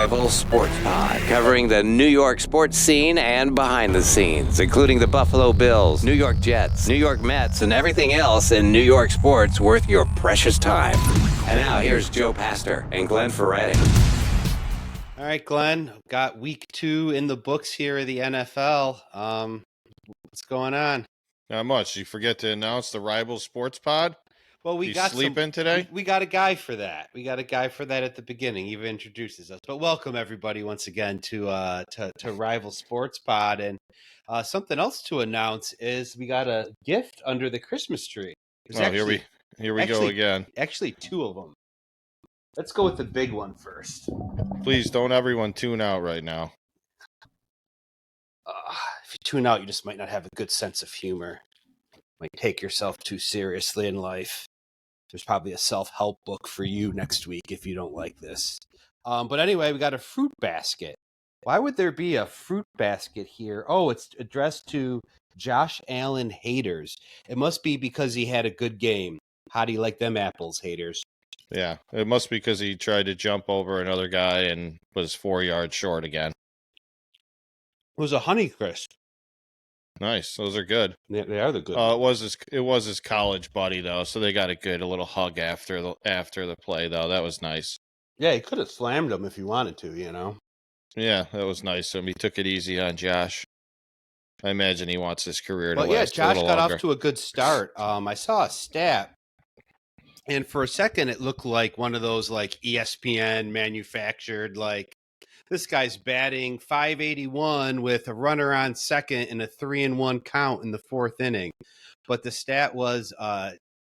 Rival Sports Pod, covering the New York sports scene and behind the scenes, including the Buffalo Bills, New York Jets, New York Mets, and everything else in New York sports worth your precious time. And now here's Joe Pastor and Glenn Ferretti. All right, Glenn, got week 2 in the books here of the NFL. What's going on? Not much. You forget to announce the Rival Sports Pod? Well, we You got sleeping today? We got a guy for that. We got a guy for that at the beginning. He even introduces us. But welcome everybody once again to Rival Sports Pod. And something else to announce is we got a gift under the Christmas tree. Here we go again. Actually, 2 of them. Let's go with the big one first. Please don't everyone tune out right now. If you tune out, you just might not have a good sense of humor. Might take yourself too seriously in life. There's probably a self-help book for you next week if you don't like this. But anyway, we got a fruit basket. Why would there be a fruit basket here? Oh, it's addressed to Josh Allen haters. It must be because he had a good game. How do you like them apples, haters? Yeah, it must be because he tried to jump over another guy and was 4 yards short again. It was a Honeycrisp. Nice, those are good. They are the good. It was his college buddy though, so they got a little hug after the play though. That was nice. Yeah, he could have slammed him if he wanted to, you know. Yeah, that was nice of him. He took it easy on Josh. I imagine he wants his career to last Josh a little got longer. off to a good start. I saw a stat, and for a second it looked like one of those like ESPN manufactured, like this guy's batting .581 with a runner on second and a 3-1 count in the 4th inning. But the stat was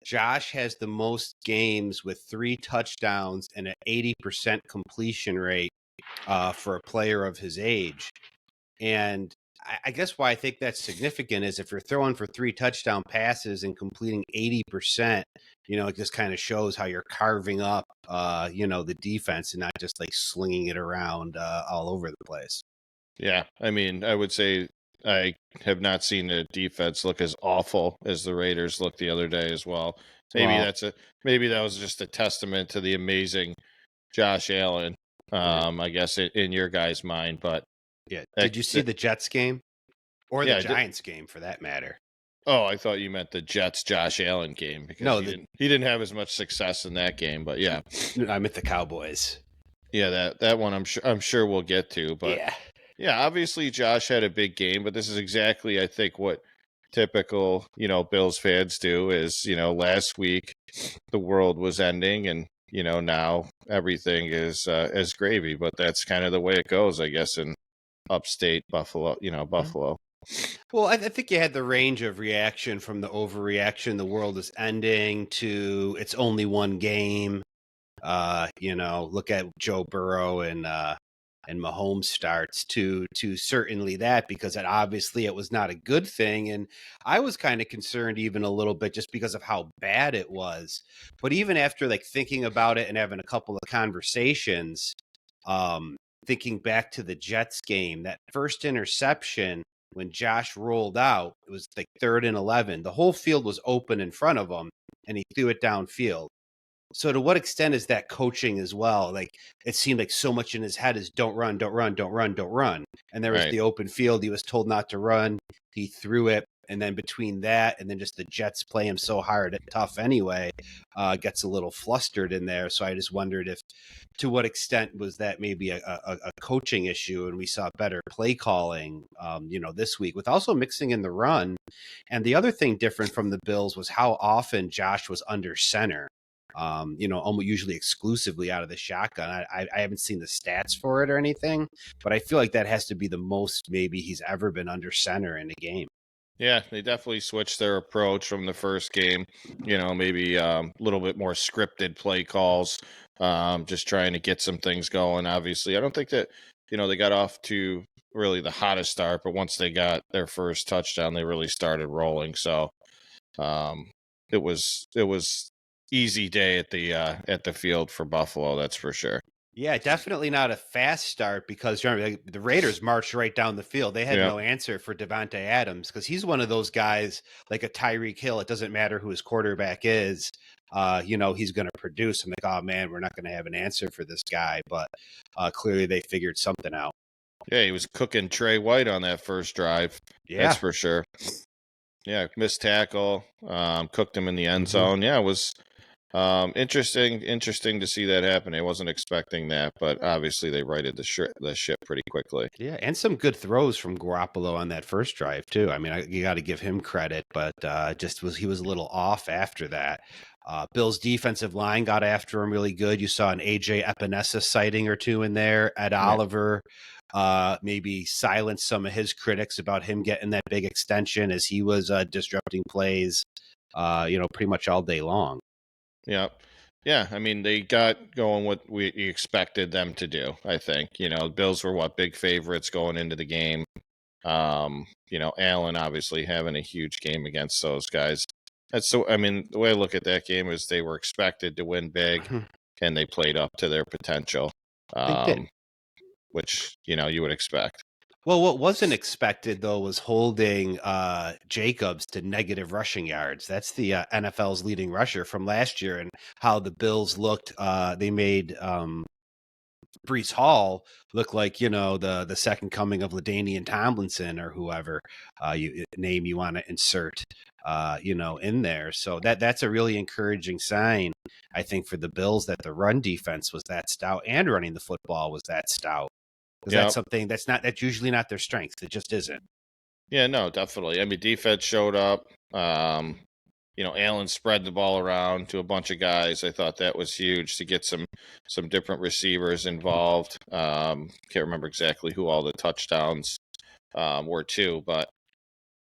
Josh has the most games with 3 touchdowns and an 80% completion rate for a player of his age. And I guess why I think that's significant is if you're throwing for 3 touchdown passes and completing 80%, it just kind of shows how you're carving up, the defense and not just like slinging it around all over the place. Yeah, I mean, I would say I have not seen the defense look as awful as the Raiders looked the other day as well. Maybe that was just a testament to the amazing Josh Allen, I guess in your guys' mind. But yeah, did you see the Jets game or the Giants game for that matter? Oh, I thought you meant the Jets Josh Allen game because he didn't have as much success in that game. But yeah, I meant the Cowboys. Yeah, that one I'm sure we'll get to. But yeah, obviously Josh had a big game, but this is exactly I think what typical Bills fans do is last week the world was ending and now everything is as gravy. But that's kind of the way it goes, I guess, in upstate Buffalo. Buffalo. Well, I think you had the range of reaction from the overreaction, the world is ending, to it's only one game. Look at Joe Burrow and Mahomes starts to certainly that, because it was not a good thing. And I was kind of concerned even a little bit just because of how bad it was. But even after like thinking about it and having a couple of conversations, thinking back to the Jets game, that first interception, when Josh rolled out, it was like 3rd and 11. The whole field was open in front of him, and he threw it downfield. So to what extent is that coaching as well? Like, it seemed like so much in his head is don't run, don't run, don't run, don't run. And there was the open field. He was told not to run. He threw it. And then between that and then just the Jets play him so hard and tough anyway, gets a little flustered in there. So I just wondered to what extent was that maybe a coaching issue, and we saw better play calling, this week, with also mixing in the run. And the other thing different from the Bills was how often Josh was under center. Almost usually exclusively out of the shotgun. I haven't seen the stats for it or anything, but I feel like that has to be the most maybe he's ever been under center in a game. Yeah, they definitely switched their approach from the first game. Maybe a little bit more scripted play calls, just trying to get some things going. Obviously, I don't think that they got off to really the hottest start, but once they got their first touchdown, they really started rolling. So it was easy day at the field for Buffalo, that's for sure. Yeah, definitely not a fast start because remember, the Raiders marched right down the field. They had Yeah. no answer for Devontae Adams because he's one of those guys like a Tyreek Hill. It doesn't matter who his quarterback is. He's going to produce. I'm like, oh man, we're not going to have an answer for this guy. But clearly they figured something out. Yeah, he was cooking Trey White on that first drive. That's Yeah. for sure. Yeah, missed tackle, cooked him in the end Mhm. zone. Yeah, it was interesting to see that happen. I wasn't expecting that, but obviously they righted the ship pretty quickly. Yeah, and some good throws from Garoppolo on that first drive too. I mean, you got to give him credit, but he was a little off after that. Bill's defensive line got after him really good. You saw an AJ Epinesa sighting or two in there. Ed Yeah. Oliver maybe silenced some of his critics about him getting that big extension as he was disrupting plays, pretty much all day long. Yeah. Yeah, I mean, they got going what we expected them to do, I think. Bills were big favorites going into the game. Allen obviously having a huge game against those guys. I mean, the way I look at that game is they were expected to win big and they played up to their potential. They did. Which, you would expect. Well, what wasn't expected though was holding Jacobs to negative rushing yards. That's the NFL's leading rusher from last year, and how the Bills looked. They made Breece Hall look like the second coming of LaDainian Tomlinson or whoever name you want to insert. In there. So that's a really encouraging sign, I think, for the Bills that the run defense was that stout and running the football was that stout. Because that's something that's usually not their strength. It just isn't. Yeah, no, definitely. I mean, defense showed up. Allen spread the ball around to a bunch of guys. I thought that was huge to get some different receivers involved. Can't remember exactly who all the touchdowns were to, but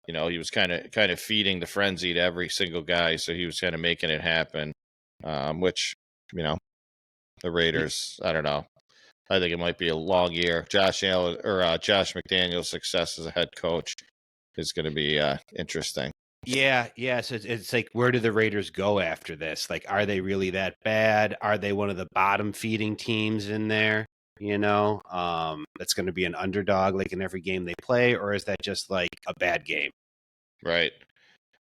he was kind of feeding the frenzy to every single guy, so he was kind of making it happen. Which the Raiders, I don't know. I think it might be a long year. Josh McDaniel's success as a head coach is going to be interesting. Yeah. So it's like, where do the Raiders go after this? Like, are they really that bad? Are they one of the bottom feeding teams in there? That's going to be an underdog like in every game they play, or is that just like a bad game? Right.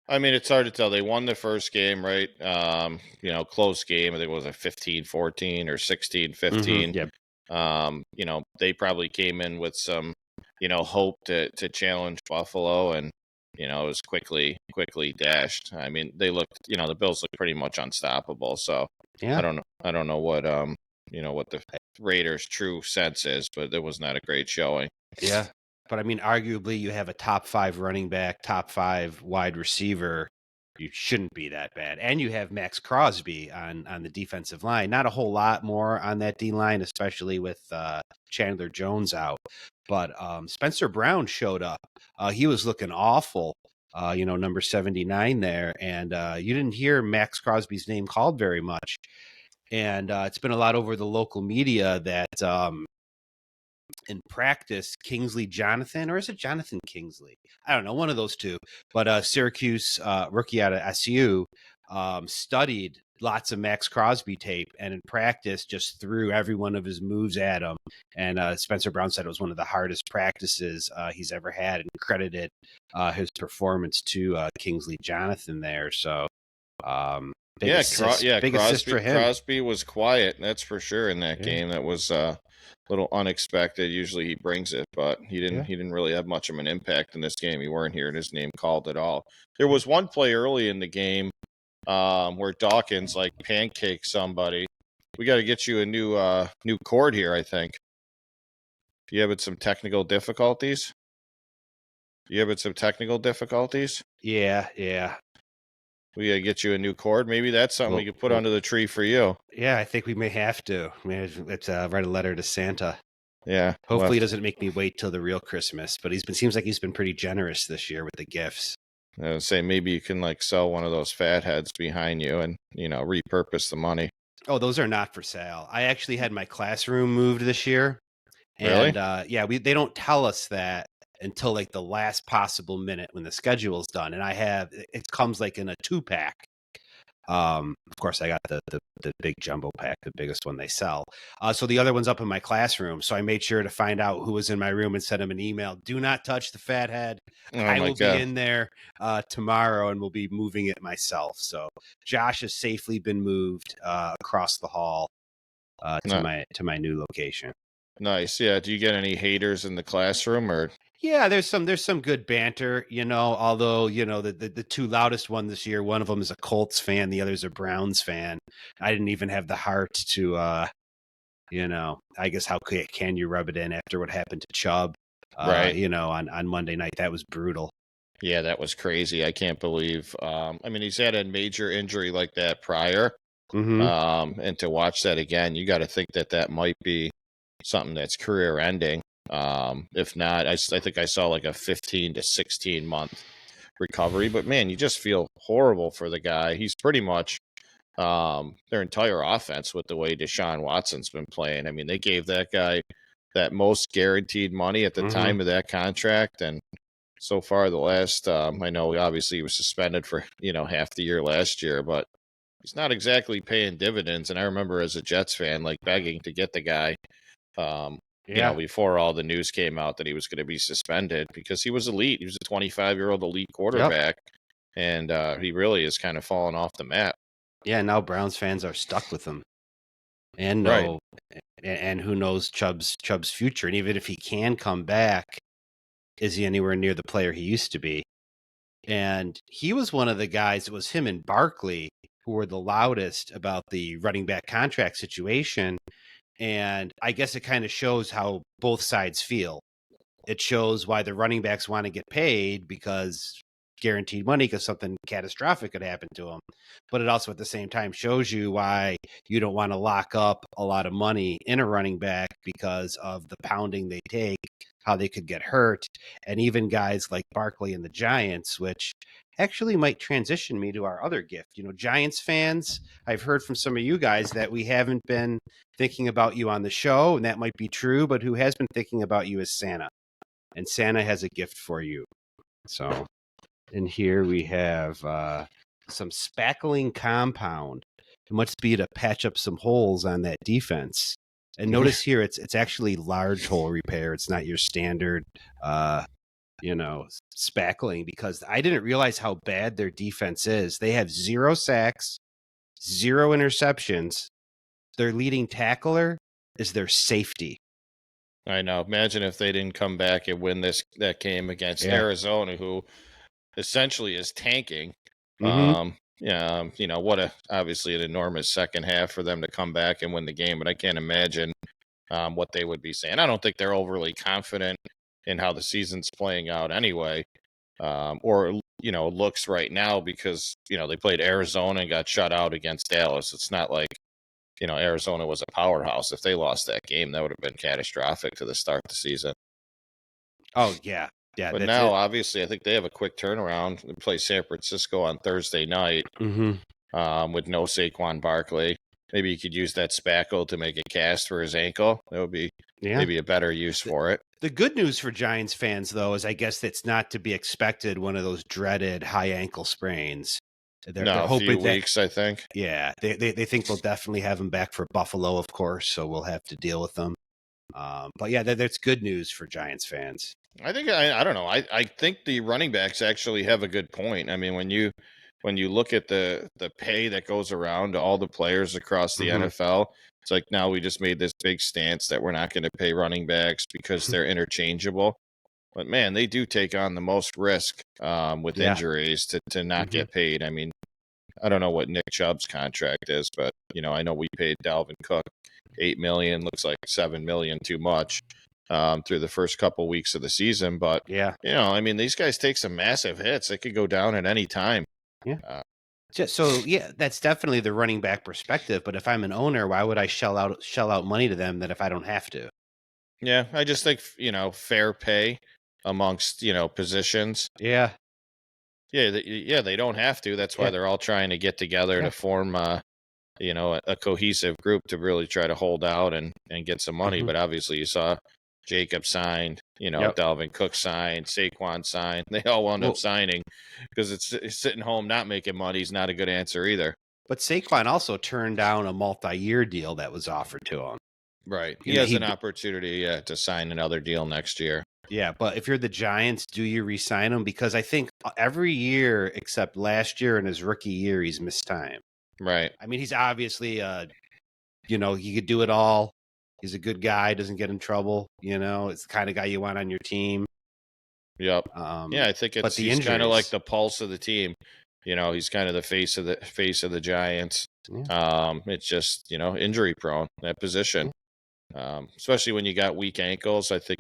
I mean, it's hard to tell. They won the first game, right? Close game. I think it was a 15-14 or 16-15. Yeah. They probably came in with some, hope to challenge Buffalo, and it was quickly dashed. I mean, they looked, the Bills looked pretty much unstoppable. So Yeah. I don't know what what the Raiders' true sense is, but it was not a great showing. Yeah. But I mean, arguably, you have a top 5 running back, top 5 wide receiver. You shouldn't be that bad. And you have Max Crosby on the defensive line. Not a whole lot more on that D line, especially with Chandler Jones out. But Spencer Brown showed up. He was looking awful, number 79 there. And you didn't hear Max Crosby's name called very much. And it's been a lot over the local media that in practice, Kingsley Jonathan, or is it Jonathan Kingsley? I don't know, one of those two. But Syracuse rookie out of SU studied lots of Max Crosby tape, and in practice just threw every one of his moves at him. And Spencer Brown said it was one of the hardest practices he's ever had, and credited his performance to Kingsley Jonathan there. So big assist for him. Crosby was quiet, that's for sure, in that game. That was a little unexpected. Usually he brings it, but he didn't really have much of an impact in this game. He weren't hearing his name called at all. There was one play early in the game where Dawkins pancaked somebody. We got to get you a new cord here, I think. You having some technical difficulties? Yeah. We got to get you a new cord. Maybe that's something we could put under the tree for you. Yeah, I think we may have to. Let's write a letter to Santa. Yeah. Hopefully he doesn't make me wait till the real Christmas, but seems like he's been pretty generous this year with the gifts. I would say maybe you can sell one of those fat heads behind you and, repurpose the money. Oh, those are not for sale. I actually had my classroom moved this year. And really? they don't tell us that until the last possible minute when the schedule's done. And it comes in a 2-pack. Of course, I got the big jumbo pack, the biggest one they sell. So the other one's up in my classroom. So I made sure to find out who was in my room and send him an email. Do not touch the fathead. Oh I my will be God. in there tomorrow and will be moving it myself. So Josh has safely been moved across the hall No, to my new location. nice. Yeah. Do you get any haters in the classroom or? Yeah, there's some good banter, although, the two loudest one this year, one of them is a Colts fan, the other's a Browns fan. I didn't even have the heart to I guess how can you rub it in after what happened to Chubb Right. on Monday night. That was brutal. Yeah, that was crazy. I can't believe. I mean, he's had a major injury like that prior. Mhm. And to watch that again, you got to think that that might be something that's career ending. If not, I think I saw like a 15 to 16 month recovery. But man, you just feel horrible for the guy. He's pretty much their entire offense with the way Deshaun Watson's been playing. I mean, they gave that guy that most guaranteed money at the Mhm. time of that contract, and so far the last, I know obviously he was suspended for half the year last year, but he's not exactly paying dividends. And I remember as a Jets fan, like begging to get the guy, Yeah. before all the news came out that he was going to be suspended because he was elite. He was a 25-year-old elite Yep. quarterback, and he really has kind of fallen off the map. Yeah, now Browns fans are stuck with him. And Right. no and who knows Chubb's future, and even if he can come back, is he anywhere near the player he used to be? And he was one of the guys, it was him and Barkley who were the loudest about the running back contract situation. And I guess it kind of shows how both sides feel. It shows why the running backs want to get paid because guaranteed money because something catastrophic could happen to them. But it also at the same time shows you why you don't want to lock up a lot of money in a running back because of the pounding they take, how they could get hurt, and even guys like Barkley and the Giants, which actually might transition me to our other gift. Giants fans, I've heard from some of you guys that we haven't been thinking about you on the show, and that might be true, but who has been thinking about you is Santa. And Santa has a gift for you. So in here we have some spackling compound. It must be to patch up some holes on that defense. And notice here it's actually large hole repair. It's not your standard spackling, because I didn't realize how bad their defense is. They have 0 sacks, 0 interceptions. Their leading tackler is their safety. I know. Imagine if they didn't come back and win that game against Arizona, who essentially is tanking. Mm-hmm. Yeah, what obviously an enormous second half for them to come back and win the game, but I can't imagine what they would be saying. I don't think they're overly confident in how the season's playing out anyway, or looks right now because they played Arizona and got shut out against Dallas. It's not like Arizona was a powerhouse. If they lost that game, that would have been catastrophic to the start of the season. Oh yeah, yeah. But That's now, it. obviously, I think they have a quick turnaround. They play San Francisco on Thursday night with no Saquon Barkley. Maybe you could use that spackle to make a cast for his ankle. That would be maybe a better use for it. The good news for Giants fans, though, is I guess it's not to be expected one of those dreaded high ankle sprains. They're A hoping few that, weeks, I think. yeah, they think they'll definitely have him back for Buffalo, of course, so we'll have to deal with them. But yeah, that's good news for Giants fans. I think I don't know. I think the running backs actually have a good point. I mean, when you look at the pay that goes around to all the players across the NFL, it's like now we just made this big stance that we're not going to pay running backs because they're interchangeable. But man, they do take on the most risk with injuries to not get paid. I mean, I don't know what Nick Chubb's contract is, but I know we paid Dalvin Cook $8 million. Looks like $7 million too much through the first couple weeks of the season. But Yeah, I mean, these guys take some massive hits. They could go down at any time. yeah. So yeah, that's definitely the running back perspective. But if I'm an owner, why would I shell out money to them that if I don't have to? Yeah, I just think fair pay amongst positions. Yeah, Yeah, they don't have to. That's why they're all trying to get together to form a cohesive group to really try to hold out and get some money. But obviously, you saw Jacob signed, Dalvin Cook signed, Saquon signed. They all wound up signing because it's sitting home not making money is not a good answer either. But Saquon also turned down a multi-year deal that was offered to him. Right. He You know, has an opportunity to sign another deal next year. Yeah, but if you're the Giants, do you re-sign him? Because I think every year except last year and his rookie year, he's missed time. Right. I mean, he's obviously, he could do it all. He's a good guy, doesn't get in trouble. It's the kind of guy you want on your team. Yep. Yeah, I think but the he's kind of like injuries. the pulse of the team. He's kind of the face of the Giants. Yeah. It's just injury prone, that position. Especially when you got weak ankles. I think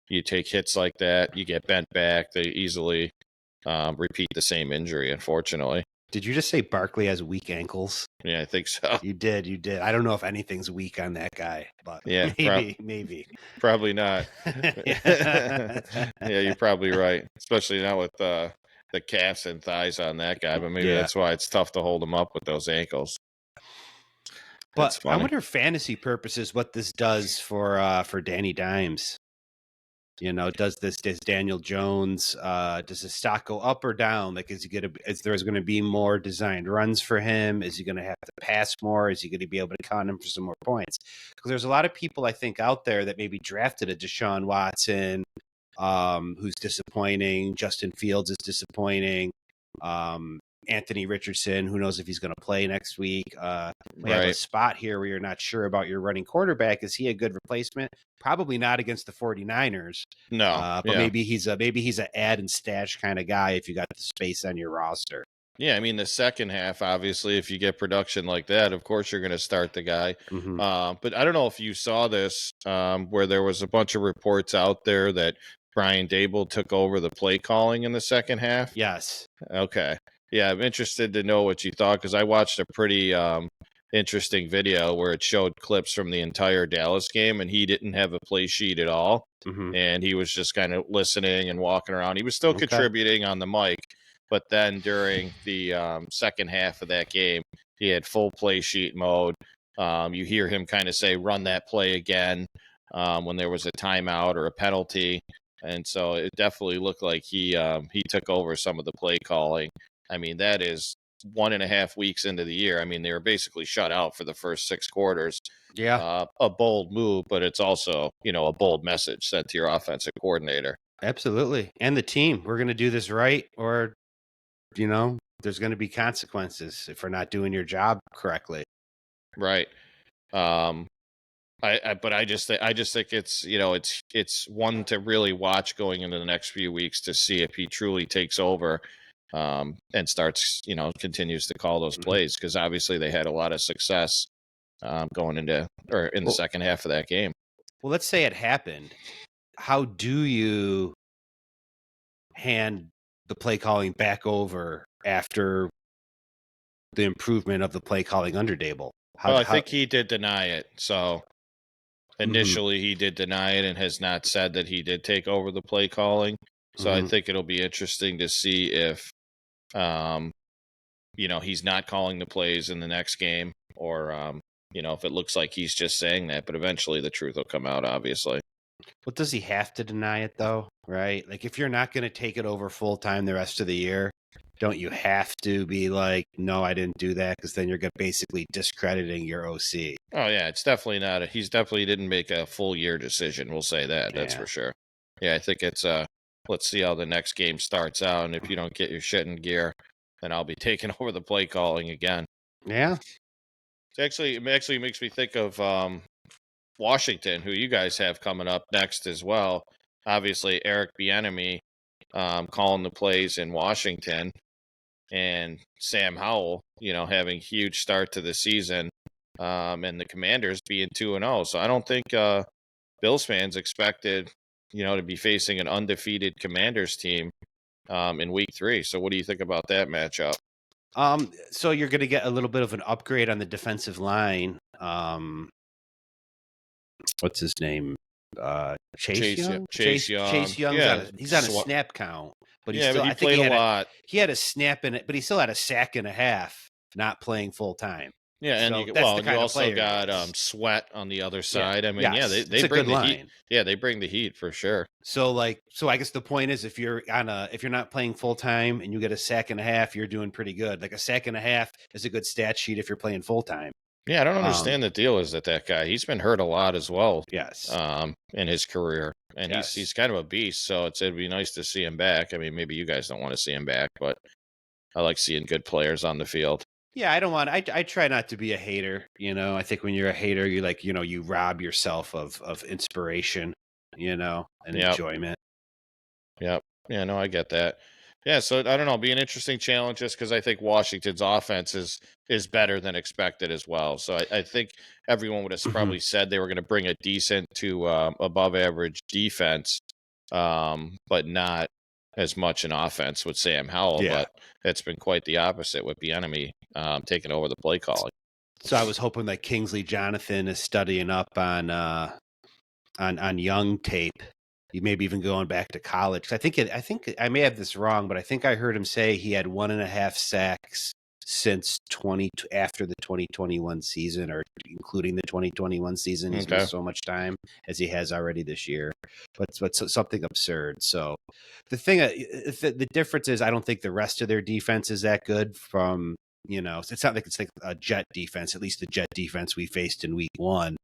you take hits like that, you get bent back, they easily repeat the same injury, unfortunately. Did you just say Barkley has weak ankles? Yeah, I think so. You did. I don't know if anything's weak on that guy, but Yeah, maybe. Probably not. Yeah, you're probably right, especially not with the calves and thighs on that guy. But maybe that's why it's tough to hold him up with those ankles. But I wonder, fantasy purposes, what this does for Danny Dimes. Does Daniel Jones, does his stock go up or down? Like, is there's going to be more designed runs for him? Is he going to have to pass more? Is he going to be able to count him for some more points? Because there's a lot of people, I think, out there that maybe drafted a Deshaun Watson, who's disappointing. Justin Fields is disappointing. Anthony Richardson, who knows if he's going to play next week. We have a spot here where you're not sure about your running quarterback. Is he a good replacement? Probably not against the 49ers. No. But maybe he's a add and stash kind of guy if you got the space on your roster. Yeah, I mean, the second half, obviously, if you get production like that, of course you're going to start the guy. Mm-hmm. But I don't know if you saw this, where there was a bunch of reports out there that Brian Dable took over the play calling in the second half. Yes. Okay. Yeah, I'm interested to know what you thought, because I watched a pretty interesting video where it showed clips from the entire Dallas game, and he didn't have a play sheet at all. Mm-hmm. And he was just kind of listening and walking around. He was still contributing on the mic, but then during the second half of that game, he had full play sheet mode. You hear him kind of say, run that play again, when there was a timeout or a penalty. And so it definitely looked like he took over some of the play calling. I mean, that is 1.5 weeks into the year. I mean, they were basically shut out for the first 6 quarters. Yeah. A bold move, but it's also, a bold message sent to your offensive coordinator. Absolutely. And the team. We're going to do this right, or, there's going to be consequences if we're not doing your job correctly. Right. I just think it's it's one to really watch going into the next few weeks to see if he truly takes over, and starts continues to call those plays, because obviously they had a lot of success going into or in the second half of that game. Well, let's say it happened. How do you hand the play calling back over after the improvement of the play calling under Dable? I think he did deny it. So initially he did deny it and has not said that he did take over the play calling. So I think it'll be interesting to see if, he's not calling the plays in the next game, or, if it looks like he's just saying that, but eventually the truth will come out, obviously. Well, does he have to deny it though? Right? Like, if you're not going to take it over full time the rest of the year, don't you have to be like, no, I didn't do that? Because then you're basically discrediting your OC. Oh yeah, it's definitely not. He's definitely didn't make a full year decision. We'll say that. That's for sure. Yeah, I think it's let's see how the next game starts out, and if you don't get your shit in gear, then I'll be taking over the play calling again. Yeah. It actually makes me think of Washington, who you guys have coming up next as well. Obviously, Eric Bieniemy calling the plays in Washington, and Sam Howell, having huge start to the season, and the Commanders being 2-0. So I don't think Bills fans expected, to be facing an undefeated Commanders team in Week 3. So what do you think about that matchup? So you're going to get a little bit of an upgrade on the defensive line. What's his name? Chase Young. Chase Young. Yeah, he's on a snap count, but he played a lot. He had a snap in it, but he still had a sack and a half, not playing full time. Yeah, and So that's the you kind of also player he got is. Sweat on the other Yeah. side. I mean, yeah, Yes. they It's a bring good the heat. line. Yeah, they bring the heat for sure. So I guess the point is if you're not playing full time and you get a sack and a half, you're doing pretty good. Like a sack and a half is a good stat sheet if you're playing full time. Yeah, I don't Um, understand the deal is that guy. He's been hurt a lot as well, yes. in his career, and Yes. he's kind of a beast. So it'd be nice to see him back. I mean, maybe you guys don't want to see him back, but I like seeing good players on the field. Yeah, I don't want. I try not to be a hater. I think when you're a hater, you like you rob yourself of inspiration, and Yep, enjoyment. yep. Yeah, no, I get that. Yeah, so I don't know, be an interesting challenge just because I think Washington's offense is better than expected as well. So I think everyone would have Mhm. probably said they were going to bring a decent to above average defense, but not as much an offense with Sam Howell. Yeah. But it's been quite the opposite with the enemy taking over the play calling. So I was hoping that Kingsley Jonathan is studying up on young tape. He maybe even going back to college. 'Cause I think I may have this wrong, but I think I heard him say he had 1.5 sacks since after the 2021 season, or including the 2021 season. He's Okay. missed so much time as he has already this year, but something absurd. So the difference is I don't think the rest of their defense is that good. It's not like it's like a Jet defense. At least the Jet defense we faced in Week 1.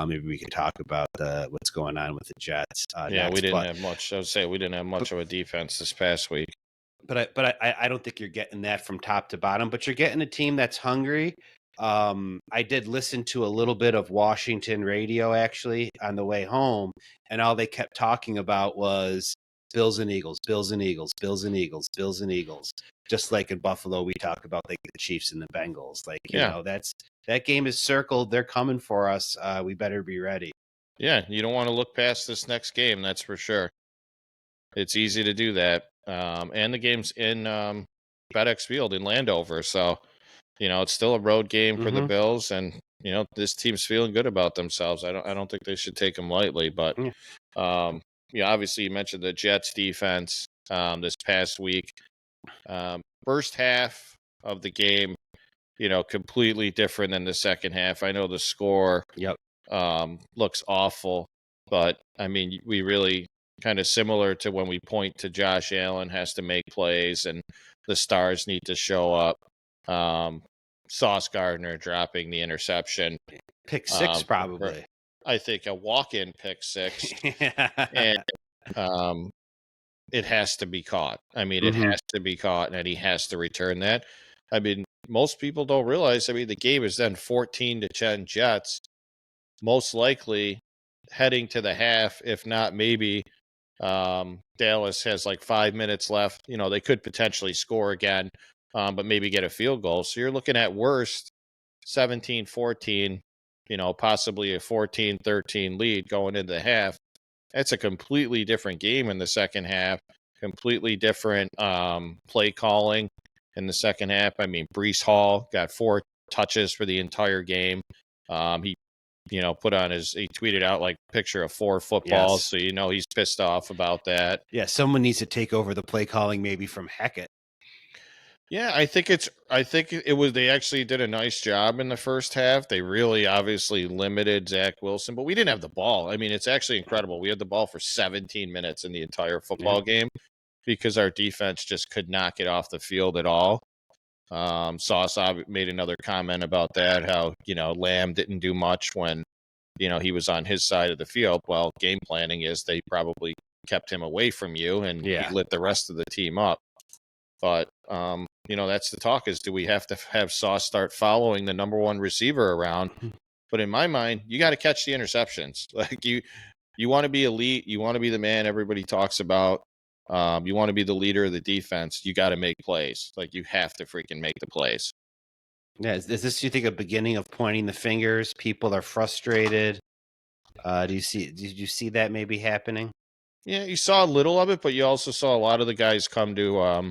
Maybe we could talk about what's going on with the Jets. Yeah, we Nets, didn't have much. I would say we didn't have but much of a defense this past week. I don't think you're getting that from top to bottom. But you're getting a team that's hungry. I did listen to a little bit of Washington radio actually on the way home, and all they kept talking about was Bills and Eagles, Bills and Eagles, Bills and Eagles, Bills and Eagles. Just like in Buffalo, we talk about like the Chiefs and the Bengals. Like Yeah. that game is circled. They're coming for us. We better be ready. Yeah, you don't want to look past this next game, that's for sure. It's easy to do that. And the game's in FedEx Field in Landover. So, it's still a road game for the Mm-hmm. Bills, and this team's feeling good about themselves. I don't think they should take them lightly, but Yeah. obviously you mentioned the Jets defense this past week. First half of the game, completely different than the second half. I know the score Yep. looks awful, but I mean, we really kind of similar to when we point to Josh Allen has to make plays and the stars need to show up. Sauce Gardner dropping the interception. Pick six, For, probably. I think a walk-in pick six, Yeah. and it has to be caught. I mean, it Mhm. has to be caught, and he has to return that. I mean, most people don't realize. I mean, the game is then 14-10 Jets, most likely heading to the half, if not maybe Dallas has like 5 minutes left. They could potentially score again, but maybe get a field goal. So you're looking at worst 17-14, possibly a 14-13 lead going into the half. That's a completely different game in the second half, completely different play calling in the second half. I mean, Breece Hall got 4 touches for the entire game. He he tweeted out like picture of 4 footballs. Yes. So, he's pissed off about that. Yeah, someone needs to take over the play calling maybe from Hackett. Yeah, I think it was, they actually did a nice job in the first half. They really obviously limited Zach Wilson, but we didn't have the ball. I mean, it's actually incredible. We had the ball for 17 minutes in the entire football game because our defense just could not get off the field at all. Sauce made another comment about that, how, Lamb didn't do much when, he was on his side of the field. Well, game planning is they probably kept him away from you and he lit the rest of the team up. But, that's the talk is, do we have to have Sauce start following the number one receiver around? But in my mind, you got to catch the interceptions. Like you want to be elite. You want to be the man everybody talks about. You want to be the leader of the defense. You got to make plays. Like you have to freaking make the plays. Yeah, is this you think a beginning of pointing the fingers? People are frustrated. Did you see that maybe happening? Yeah, you saw a little of it, but you also saw a lot of the guys come to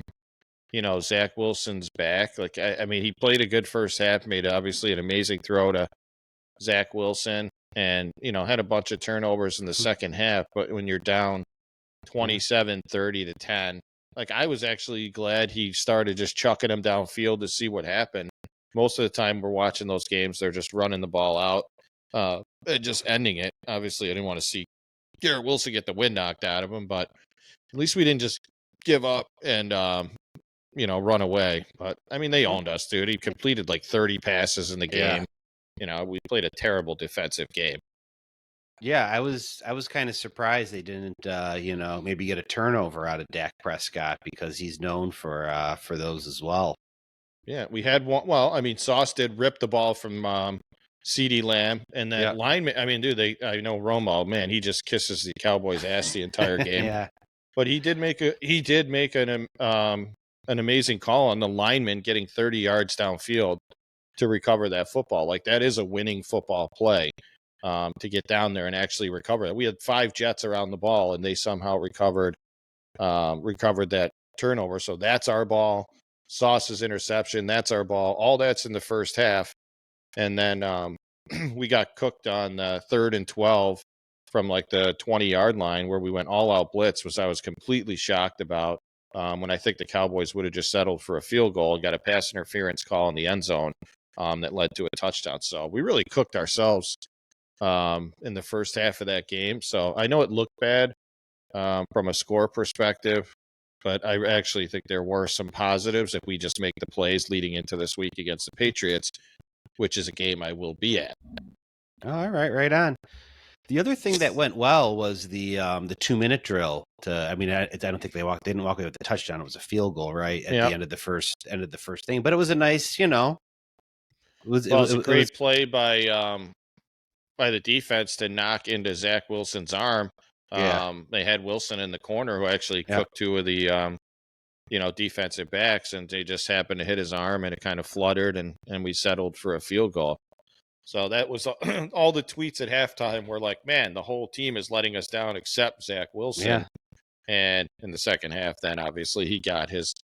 Zach Wilson's back. Like I mean, he played a good first half, made obviously an amazing throw to Zach Wilson, and had a bunch of turnovers in the second half. But when you're down 27-30 to 10, like I was actually glad he started just chucking him downfield to see what happened. most of the time we're watching those games, they're just running the ball out, and just ending it. Obviously, I didn't want to see Garrett Wilson get the wind knocked out of him, but at least we didn't just give up and run away. But I mean, they owned us, dude. He completed like 30 passes in the game. We played a terrible defensive game. Yeah, I was kind of surprised they didn't maybe get a turnover out of Dak Prescott, because he's known for those as well. Yeah, we had one. Well, I mean, Sauce did rip the ball from CeeDee Lamb, and that lineman. I mean, dude, I know Romo, man, he just kisses the Cowboys' ass the entire game. Yeah. But he did make an amazing call on the lineman getting 30 yards downfield to recover that football. Like, that is a winning football play, to get down there and actually recover it. We had 5 Jets around the ball, and they somehow recovered that turnover. So that's our ball. Sauce's interception, that's our ball. All that's in the first half. And then we got cooked on 3rd and 12 from like the 20-yard line, where we went all out blitz, which I was completely shocked about, when I think the Cowboys would have just settled for a field goal and got a pass interference call in the end zone, that led to a touchdown. So we really cooked ourselves in the first half of that game. So I know it looked bad from a score perspective, but I actually think there were some positives if we just make the plays leading into this week against the Patriots, which is a game I will be at. All right, right on. The other thing that went well was the 2-minute drill. I don't think they didn't walk away with the touchdown. It was a field goal, right at the end of the first thing. But it was a nice, it was a great play by the defense to knock into Zach Wilson's arm. They had Wilson in the corner, who actually cooked 2 of the defensive backs, and they just happened to hit his arm, and it kind of fluttered, and we settled for a field goal. So that was all the tweets at halftime were like, man, the whole team is letting us down except Zach Wilson. Yeah. And in the second half, then obviously he got his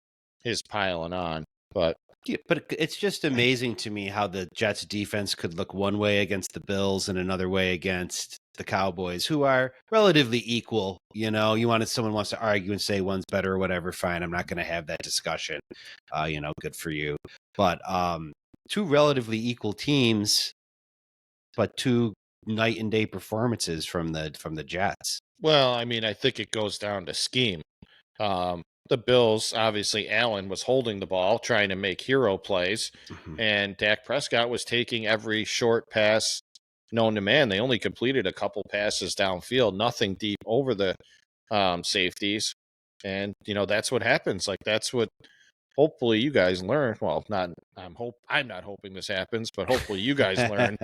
piling on. But it's just amazing to me how the Jets defense could look one way against the Bills and another way against the Cowboys, who are relatively equal. Someone wants to argue and say one's better or whatever. Fine. I'm not going to have that discussion. Good for you. But 2 relatively equal teams, but 2 night and day performances from the Jets. Well, I mean, I think it goes down to scheme. The Bills, obviously, Allen was holding the ball, trying to make hero plays, and Dak Prescott was taking every short pass known to man. They only completed a couple passes downfield, nothing deep over the safeties, and that's what happens. Like, that's what hopefully you guys learn. Well, I'm not hoping this happens, but hopefully you guys learn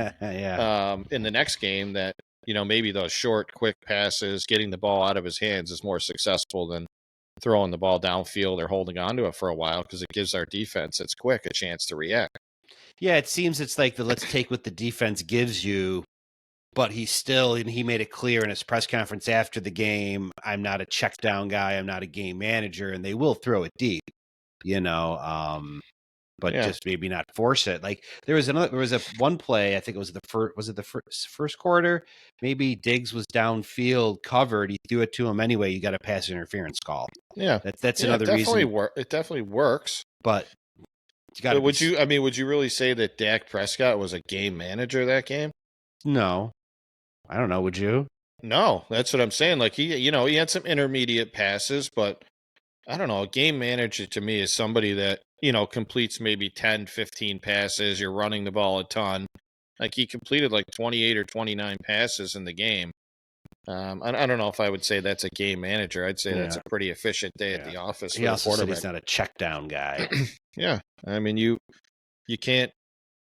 in the next game that maybe those short, quick passes, getting the ball out of his hands, is more successful than throwing the ball downfield or holding onto it for a while, because it gives our defense that's quick a chance to react. Yeah, it seems it's like the let's take what the defense gives you, but he made it clear in his press conference after the game, I'm not a check down guy, I'm not a game manager, and they will throw it deep, but just maybe not force it. Like there was one play, I think it was the first quarter, maybe Diggs was downfield covered, he threw it to him anyway, you got a pass interference call. Yeah, that's another reason. It definitely works, but would you really say that Dak Prescott was a game manager that game? No, I don't know. Would you? No, that's what I'm saying. Like he had some intermediate passes, but I don't know. A game manager to me is somebody that, completes maybe 10, 15 passes. You're running the ball a ton. Like he completed like 28 or 29 passes in the game. I don't know if I would say that's a game manager. I'd say that's a pretty efficient day at the office. He also said he's not a check down guy. Yeah. I mean, you can't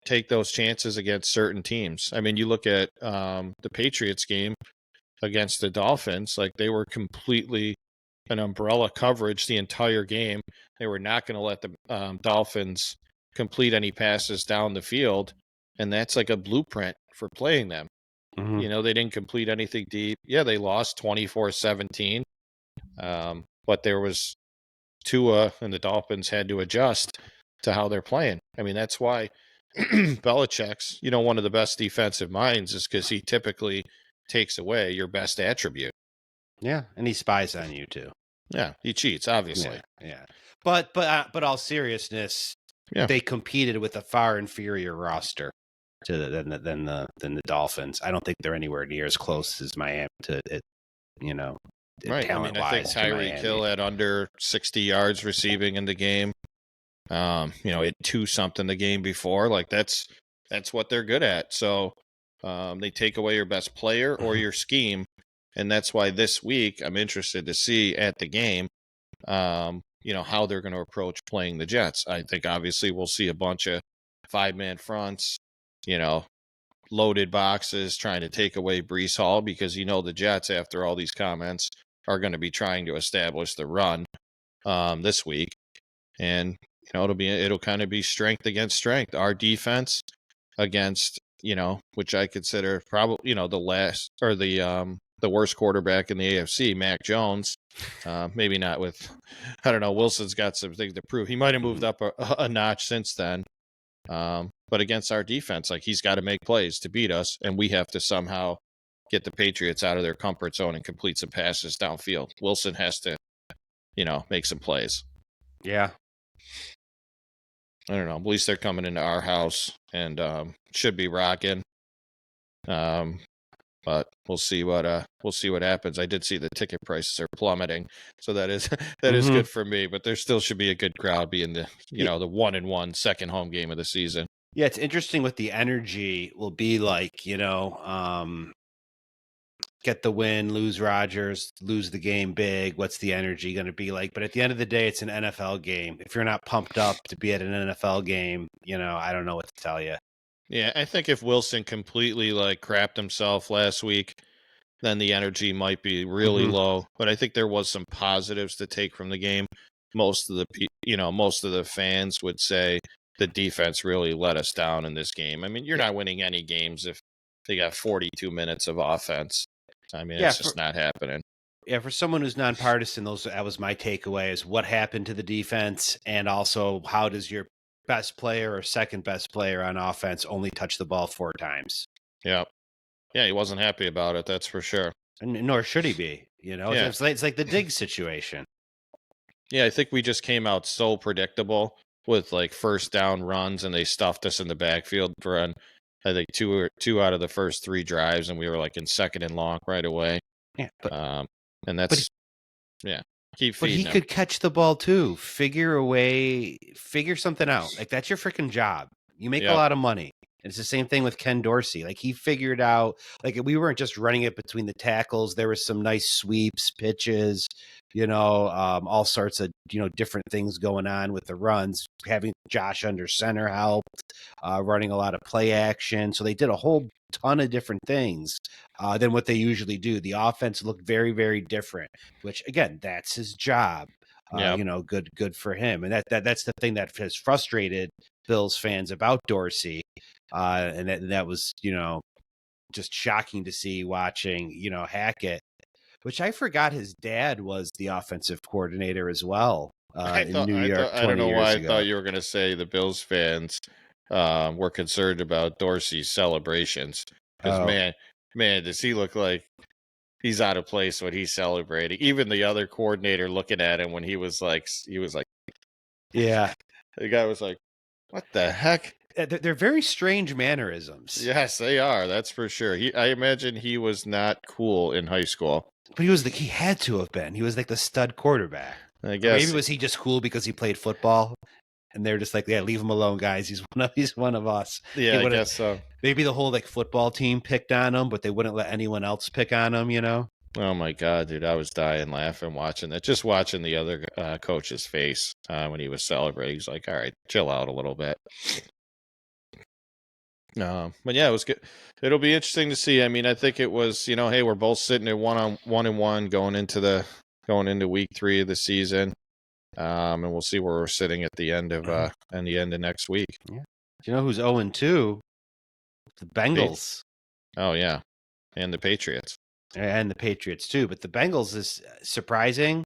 take those chances against certain teams. I mean, you look at the Patriots game against the Dolphins, like they were completely an umbrella coverage the entire game. They were not going to let the Dolphins complete any passes down the field, and that's like a blueprint for playing them. Mm-hmm. They didn't complete anything deep. Yeah, they lost 24-17, but there was Tua, and the Dolphins had to adjust to how they're playing. I mean, that's why Belichick's, one of the best defensive minds, is because he typically takes away your best attribute. Yeah, and he spies on you too. Yeah, he cheats, obviously. Yeah. But all seriousness, Yeah. But they competed with a far inferior roster than the Dolphins. I don't think they're anywhere near as close as Miami to it, Right. I mean, I think talent-wise to Tyreek Miami. Hill had under 60 yards receiving in the game. It 2-something the game before. Like that's what they're good at. So they take away your best player or your scheme. And that's why this week I'm interested to see at the game, how they're going to approach playing the Jets. I think obviously we'll see a bunch of 5-man fronts, loaded boxes trying to take away Breece Hall because the Jets, after all these comments, are going to be trying to establish the run this week. And it'll kind of be strength against strength. Our defense against, which I consider probably, the last or the worst quarterback in the AFC, Mac Jones. Maybe not with, I don't know, Wilson's got some things to prove. He might have moved up a notch since then. But against our defense, like he's got to make plays to beat us, and we have to somehow get the Patriots out of their comfort zone and complete some passes downfield. Wilson has to, make some plays. Yeah. I don't know. At least they're coming into our house and should be rocking. But we'll see what happens. I did see the ticket prices are plummeting, so that is is good for me. But there still should be a good crowd being the the 1-1 second home game of the season. Yeah, it's interesting what the energy will be like. Get the win, lose Rodgers, lose the game big. What's the energy going to be like? But at the end of the day, it's an NFL game. If you're not pumped up to be at an NFL game, I don't know what to tell you. Yeah, I think if Wilson completely crapped himself last week, then the energy might be really low. But I think there was some positives to take from the game. Most of the fans would say the defense really let us down in this game. I mean, you're not winning any games if they got 42 minutes of offense. I mean, it's just not happening. Yeah, for someone who's nonpartisan, that was my takeaway: is what happened to the defense, and also how does your best player or second best player on offense only touch the ball 4 times? Yeah, he wasn't happy about it. That's for sure. And nor should he be. Yeah. It's like the Diggs situation. Yeah, I think we just came out so predictable with first down runs, and they stuffed us in the backfield for I think two out of the first 3 drives, and we were in second and long right away. Yeah, and that's keep feeding. But he could catch the ball too. Figure something out. That's your freaking job. You make a lot of money. And it's the same thing with Ken Dorsey. He figured out, we weren't just running it between the tackles. There was some nice sweeps, pitches, all sorts of, different things going on with the runs. Having Josh under center helped, running a lot of play action. So they did a whole ton of different things than what they usually do. The offense looked very, very different, which again, that's his job. Good for him. And that's the thing that has frustrated Bills fans about Dorsey. And that was, just shocking to see watching, Hackett, which I forgot his dad was the offensive coordinator as well in New York. I don't know why I thought you were going to say the Bills fans were concerned about Dorsey's celebrations. Because man, does he look like he's out of place when he's celebrating. Even the other coordinator looking at him when he was like, yeah. The guy was like, what the heck? They're very strange mannerisms. Yes, they are. That's for sure. I imagine he was not cool in high school. But he had to have been. He was like the stud quarterback. I guess. Or maybe was he just cool because he played football? And they're just like, yeah, leave him alone, guys. He's one of us. Yeah, I guess so. Maybe the whole football team picked on him, but they wouldn't let anyone else pick on him, Oh my God, dude. I was dying laughing watching that. Just watching the other coach's face when he was celebrating. He's like, all right, chill out a little bit. But yeah, it was good. It'll be interesting to see. I mean, I think it was, hey, we're both sitting at 1-1 going into week 3 of the season. And we'll see where we're sitting at the end of next week. Yeah. Do you know who's 0-2? The Bengals. Oh yeah. And the Patriots. And the Patriots too. But the Bengals is surprising.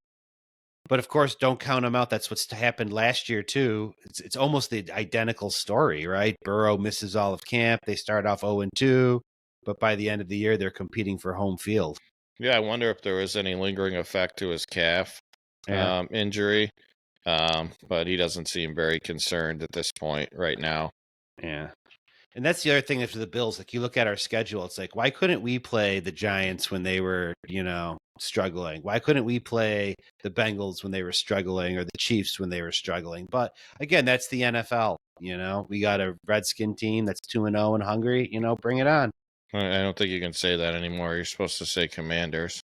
But of course, don't count them out. That's what's happened last year too. It's almost the identical story, right? Burrow misses all of camp. They start off 0-2, but by the end of the year, they're competing for home field. Yeah, I wonder if there was any lingering effect to his calf injury. But he doesn't seem very concerned at this point right now. Yeah. And that's the other thing after the Bills. Like, you look at our schedule, it's like, why couldn't we play the Giants when they were, struggling? Why couldn't we play the Bengals when they were struggling, or the Chiefs when they were struggling? But again, that's the NFL. We got a Redskin team that's 2-0 and hungry. Bring it on. I don't think you can say that anymore. You're supposed to say Commanders.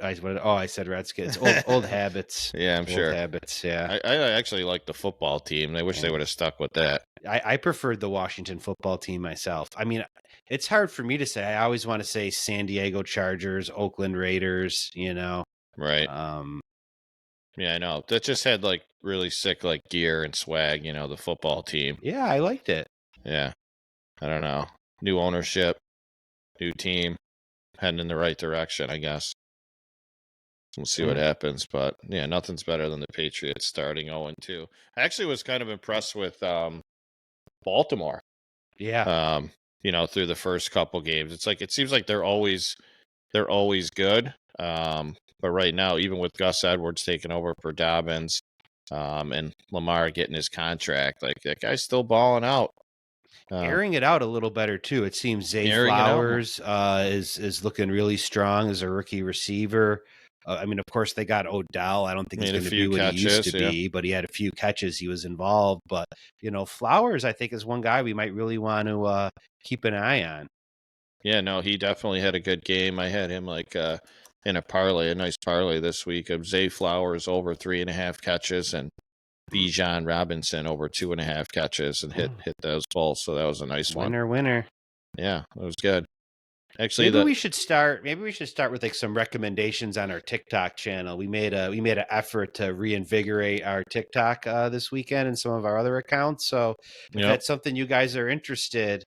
I said Redskins. Old habits. Yeah, I'm sure. Habits. Yeah. I actually like the football team. I wish they would have stuck with that. I preferred the Washington football team myself. I mean, it's hard for me to say. I always want to say San Diego Chargers, Oakland Raiders. Right. Yeah, I know. That just had like really sick like gear and swag. The football team. Yeah, I liked it. Yeah. I don't know. New ownership, new team, heading in the right direction, I guess. We'll see what happens, but yeah, nothing's better than the Patriots starting 0-2. I actually was kind of impressed with Baltimore. Yeah. Through the first couple games, it seems like they're always good. But right now, even with Gus Edwards taking over for Dobbins, and Lamar getting his contract, like that guy's still balling out. Airing it out a little better too. It seems Zay Flowers is looking really strong as a rookie receiver. I mean, of course, they got Odell. I don't think he's going to be what he used to be, but he had a few catches. He was involved. But, Flowers, I think, is one guy we might really want to keep an eye on. Yeah, no, he definitely had a good game. I had him in a nice parlay this week of Zay Flowers over 3.5 catches and Bijan Robinson over 2.5 catches and hit those balls. So that was a nice one. Winner. Yeah, it was good. Actually, maybe we should start with like some recommendations on our TikTok channel. We made an effort to reinvigorate our TikTok this weekend and some of our other accounts. So if that's something you guys are interested,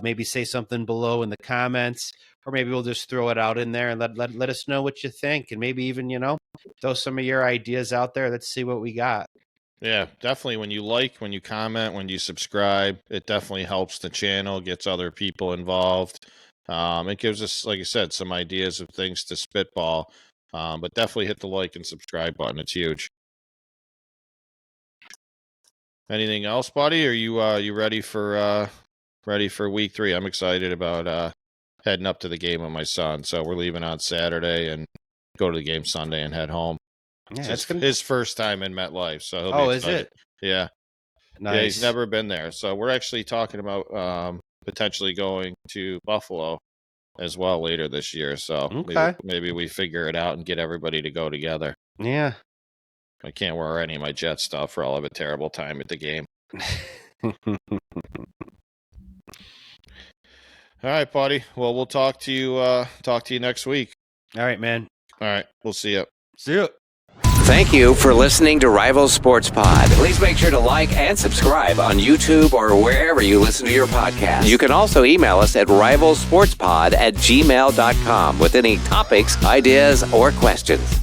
maybe say something below in the comments, or maybe we'll just throw it out in there and let us know what you think, and maybe even throw some of your ideas out there. Let's see what we got. Yeah, definitely. When you comment, when you subscribe, it definitely helps the channel, gets other people involved. It gives us, like I said, some ideas of things to spitball. But definitely hit the like and subscribe button. It's huge. Anything else, buddy? Are you ready for week 3? I'm excited about heading up to the game with my son. So we're leaving on Saturday and go to the game Sunday and head home. Yeah, it's his first time in MetLife, so he'll be excited. Is it? Yeah. Nice. Yeah, he's never been there. So we're actually talking about potentially going to Buffalo as well later this year. So maybe we figure it out and get everybody to go together. Yeah. I can't wear any of my Jet stuff or I'll have a terrible time at the game. All right, buddy. Well, we'll talk to you next week. All right, man. All right. We'll see you. See you. Thank you for listening to Rival Sports Pod. Please make sure to like and subscribe on YouTube or wherever you listen to your podcast. You can also email us at rivalsportspod@gmail.com with any topics, ideas, or questions.